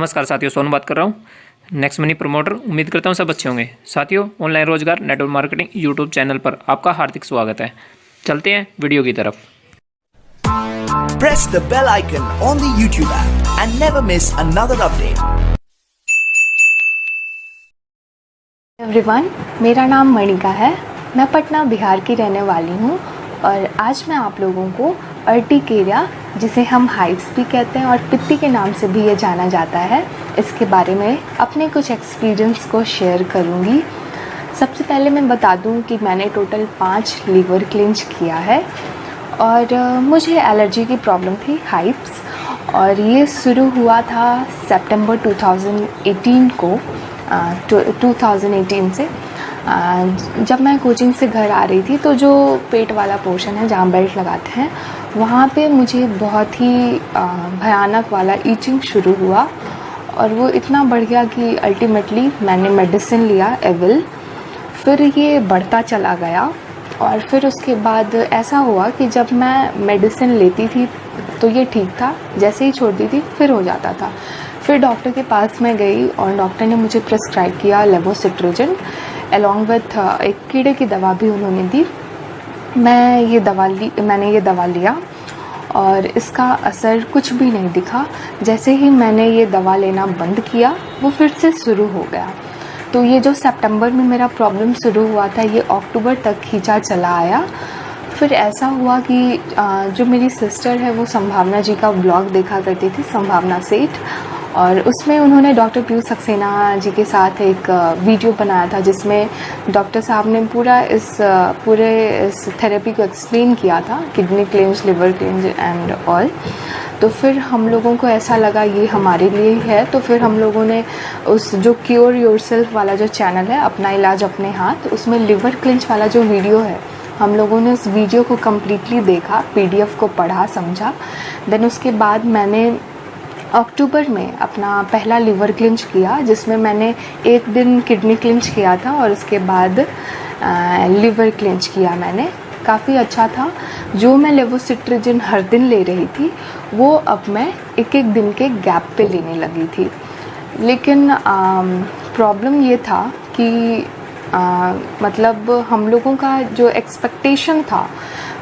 नमस्कार साथियों, सोनू बात कर रहा हूँ, नेक्स्ट मनी प्रमोटर। उम्मीद करता हूँ सब अच्छे होंगे। साथियों, ऑनलाइन रोजगार नेटवर्क मार्केटिंग यूट्यूब चैनल पर आपका हार्दिक स्वागत है। चलते हैं वीडियो की तरफ। Press the bell icon on the YouTube app and never miss another update. Everyone, मेरा नाम मणिका है। मैं पटना बिहार की रहने वाली हूँ और आज मैं आप लोगों को अर्टिकेरिया, जिसे हम हाइव्स भी कहते हैं और पित्ती के नाम से भी ये जाना जाता है, इसके बारे में अपने कुछ एक्सपीरियंस को शेयर करूँगी। सबसे पहले मैं बता दूँ कि मैंने टोटल 5 लीवर क्लिंच किया है और मुझे एलर्जी की प्रॉब्लम थी, हाइव्स, और ये शुरू हुआ था सितंबर 2018 को 2018 से। जब मैं कोचिंग से घर आ रही थी तो जो पेट वाला पोर्शन है जहाँ बेल्ट लगाते हैं, वहाँ पे मुझे बहुत ही भयानक वाला ईचिंग शुरू हुआ और वो इतना बढ़ गया कि अल्टीमेटली मैंने मेडिसिन लिया, एविल। फिर ये बढ़ता चला गया और फिर उसके बाद ऐसा हुआ कि जब मैं मेडिसिन लेती थी तो ये ठीक था, जैसे ही छोड़ती थी फिर हो जाता था। फिर डॉक्टर के पास मैं गई और डॉक्टर ने मुझे प्रिस्क्राइब किया लेवोसिट्रोजिन, अलॉन्ग विथ एक कीड़े की दवा भी उन्होंने दी। मैंने ये दवा लिया और इसका असर कुछ भी नहीं दिखा। जैसे ही मैंने ये दवा लेना बंद किया, वो फिर से शुरू हो गया। तो ये जो सितंबर में मेरा प्रॉब्लम शुरू हुआ था, ये अक्टूबर तक खींचा चला आया। फिर ऐसा हुआ कि जो मेरी सिस्टर है वो संभावना जी का ब्लॉग देखा करती थी, संभावना सेठ, और उसमें उन्होंने डॉक्टर पीयूष सक्सेना जी के साथ एक वीडियो बनाया था जिसमें डॉक्टर साहब ने पूरे इस थेरेपी को एक्सप्लेन किया था, kidney clinch, liver clinch and all. तो फिर हम लोगों को ऐसा लगा ये हमारे लिए ही है। तो फिर हम लोगों ने उस जो क्योर योरसेल्फ वाला जो चैनल है, अपना इलाज अपने हाथ, उसमें लिवर क्लिंच वाला जो वीडियो है, हम लोगों ने उस वीडियो को कम्प्लीटली देखा, PDF को पढ़ा, समझा। देन उसके बाद मैंने अक्टूबर में अपना पहला लिवर क्लिंच किया, जिसमें मैंने एक दिन किडनी क्लिंच किया था और उसके बाद लिवर क्लिंच किया मैंने। काफ़ी अच्छा था। जो मैं लेवोसिट्रोजिन हर दिन ले रही थी, वो अब मैं एक एक दिन के गैप पे लेने लगी थी। लेकिन प्रॉब्लम ये था कि मतलब हम लोगों का जो एक्सपेक्टेशन था,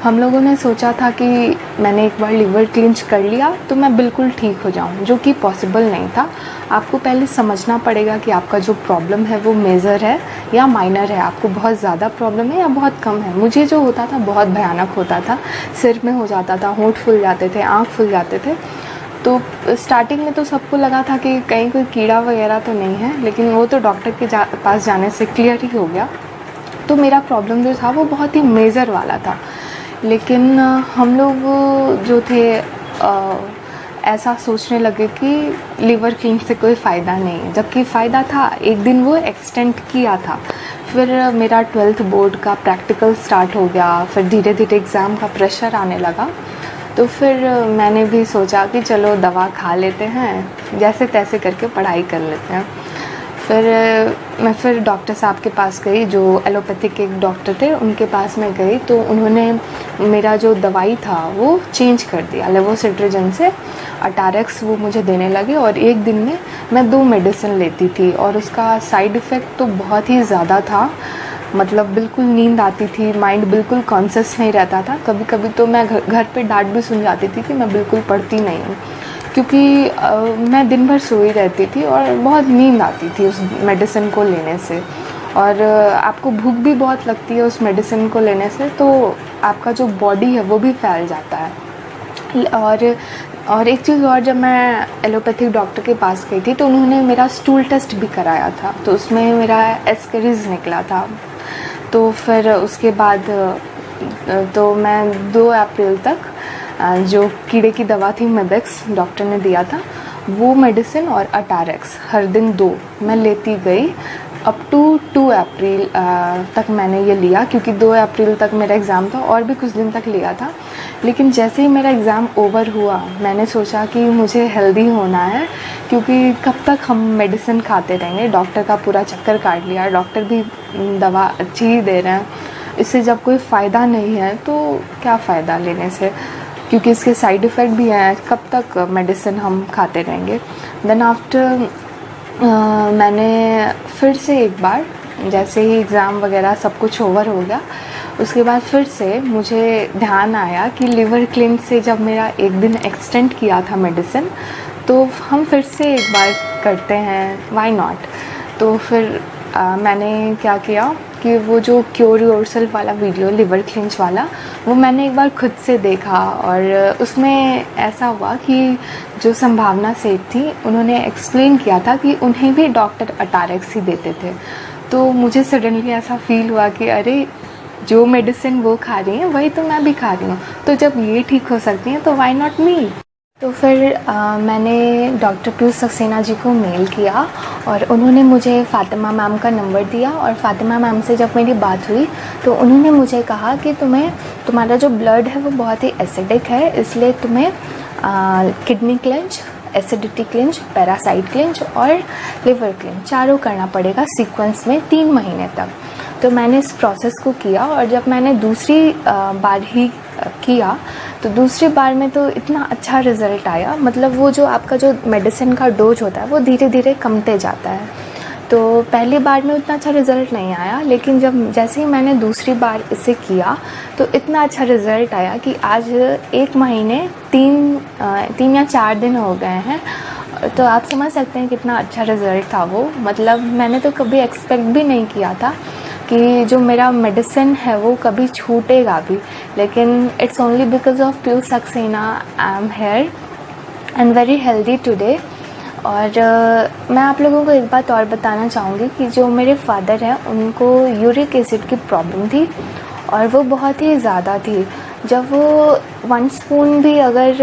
हम लोगों ने सोचा था कि मैंने एक बार लिवर क्लिंच कर लिया तो मैं बिल्कुल ठीक हो जाऊं, जो कि पॉसिबल नहीं था। आपको पहले समझना पड़ेगा कि आपका जो प्रॉब्लम है वो मेजर है या माइनर है, आपको बहुत ज़्यादा प्रॉब्लम है या बहुत कम है। मुझे जो होता था बहुत भयानक होता था, सिर में हो जाता था, होंठ फूल जाते थे, आँख फूल जाते थे। तो स्टार्टिंग में तो सबको लगा था कि कहीं कोई कीड़ा वगैरह तो नहीं है, लेकिन वो तो डॉक्टर के पास जाने से क्लियर ही हो गया। तो मेरा प्रॉब्लम जो था वो बहुत ही मेजर वाला था। लेकिन हम लोग जो थे ऐसा सोचने लगे कि लिवर क्लिंच से कोई फ़ायदा नहीं है, जबकि फ़ायदा था। एक दिन वो एक्सटेंड किया था। फिर मेरा 12th बोर्ड का प्रैक्टिकल स्टार्ट हो गया, फिर धीरे धीरे एग्ज़ाम का प्रेशर आने लगा। तो फिर मैंने भी सोचा कि चलो दवा खा लेते हैं, जैसे तैसे करके पढ़ाई कर लेते हैं। फिर डॉक्टर साहब के पास गई, जो एलोपैथिक के डॉक्टर थे, उनके पास मैं गई। तो उन्होंने मेरा जो दवाई था वो चेंज कर दिया, लेवोसिट्रोजिन से अटारेक्स वो मुझे देने लगे। और एक दिन में मैं 2 मेडिसिन लेती थी और उसका साइड इफ़ेक्ट तो बहुत ही ज़्यादा था। मतलब बिल्कुल नींद आती थी, माइंड बिल्कुल कॉन्शियस नहीं रहता था। कभी कभी तो मैं घर पे डांट भी सुन जाती थी कि मैं बिल्कुल पढ़ती नहीं हूँ, क्योंकि मैं दिन भर सोई रहती थी और बहुत नींद आती थी उस मेडिसिन को लेने से। और आपको भूख भी बहुत लगती है उस मेडिसिन को लेने से, तो आपका जो बॉडी है वो भी फैल जाता है। और एक चीज़ और, जब मैं एलोपैथिक डॉक्टर के पास गई थी तो उन्होंने मेरा स्टूल टेस्ट भी कराया था, तो उसमें मेरा एस्केरिज निकला था। तो फिर उसके बाद तो मैं 2 अप्रैल तक जो कीड़े की दवा थी, मेबेक्स डॉक्टर ने दिया था, वो मेडिसिन और अटारेक्स हर दिन 2 मैं लेती गई अप टू 2 अप्रैल तक मैंने ये लिया, क्योंकि 2 अप्रैल तक मेरा एग्ज़ाम था और भी कुछ दिन तक लिया था। लेकिन जैसे ही मेरा एग्ज़ाम ओवर हुआ, मैंने सोचा कि मुझे हेल्दी होना है, क्योंकि कब तक हम मेडिसिन खाते रहेंगे। डॉक्टर का पूरा चक्कर काट लिया, डॉक्टर भी दवा अच्छी ही दे रहे हैं, इससे जब कोई फ़ायदा नहीं है तो क्या फ़ायदा लेने से, क्योंकि इसके साइड इफ़ेक्ट भी हैं, कब तक मेडिसिन हम खाते रहेंगे। देन आफ्टर मैंने फिर से एक बार, जैसे ही एग्ज़ाम वगैरह सब कुछ ओवर हो गया, उसके बाद फिर से मुझे ध्यान आया कि लिवर क्लिनिक से जब मेरा एक दिन एक्सटेंड किया था मेडिसिन, तो हम फिर से एक बार करते हैं, व्हाई नॉट। तो फिर मैंने क्या किया कि वो जो क्योर योरसेल्फ वाला वीडियो लिवर क्लिंच वाला, वो मैंने एक बार खुद से देखा और उसमें ऐसा हुआ कि जो संभावना सेठ थी, उन्होंने एक्सप्लेन किया था कि उन्हें भी डॉक्टर अटारेक्स ही देते थे। तो मुझे सडनली ऐसा फील हुआ कि अरे, जो मेडिसिन वो खा रही हैं वही तो मैं भी खा रही हूँ, तो जब ये ठीक हो सकती हैं तो व्हाई नॉट मी। तो फिर मैंने डॉक्टर पीयूष सक्सेना जी को मेल किया और उन्होंने मुझे फ़ातिमा मैम का नंबर दिया, और फ़ातिमा मैम से जब मेरी बात हुई तो उन्होंने मुझे कहा कि तुम्हारा जो ब्लड है वो बहुत ही एसिडिक है, इसलिए तुम्हें kidney clench, acidity clench, parasite clench और लिवर क्लेंच चारों करना पड़ेगा सीक्वेंस में 3 महीने तक। तो मैंने इस प्रोसेस को किया, और जब मैंने दूसरी बार ही किया तो दूसरी बार में तो इतना अच्छा रिज़ल्ट आया, मतलब वो जो आपका जो मेडिसिन का डोज होता है वो धीरे धीरे कमते जाता है। तो पहली बार में उतना अच्छा रिज़ल्ट नहीं आया, लेकिन जैसे ही मैंने दूसरी बार इसे किया तो इतना अच्छा रिज़ल्ट आया कि आज 1 महीने 3 या 4 दिन हो गए हैं। तो आप समझ सकते हैं कितना अच्छा रिज़ल्ट था वो। मतलब मैंने तो कभी एक्सपेक्ट भी नहीं किया था कि जो मेरा मेडिसिन है वो कभी छूटेगा भी, लेकिन it's only because of Piyush Saxena I am here and very healthy today. और मैं आप लोगों को एक बात और बताना चाहूँगी कि जो मेरे फादर हैं उनको यूरिक एसिड की प्रॉब्लम थी, और वो बहुत ही ज़्यादा थी। जब वो 1 स्पून भी अगर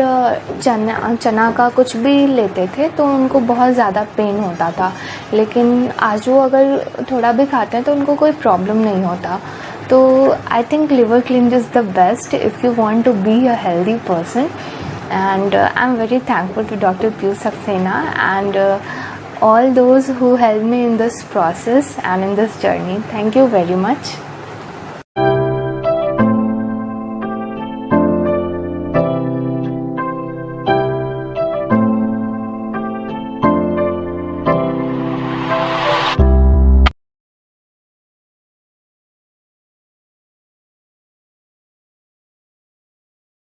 चना का कुछ भी लेते थे तो उनको बहुत ज़्यादा पेन होता था, लेकिन आज वो अगर थोड़ा भी खाते हैं तो उनको कोई प्रॉब्लम नहीं होता। तो I think liver cleanse is the best if you want to be a healthy person, and I'm very thankful to Dr. Piyush Saxena and all those who helped me in this process and in this journey. Thank you very much.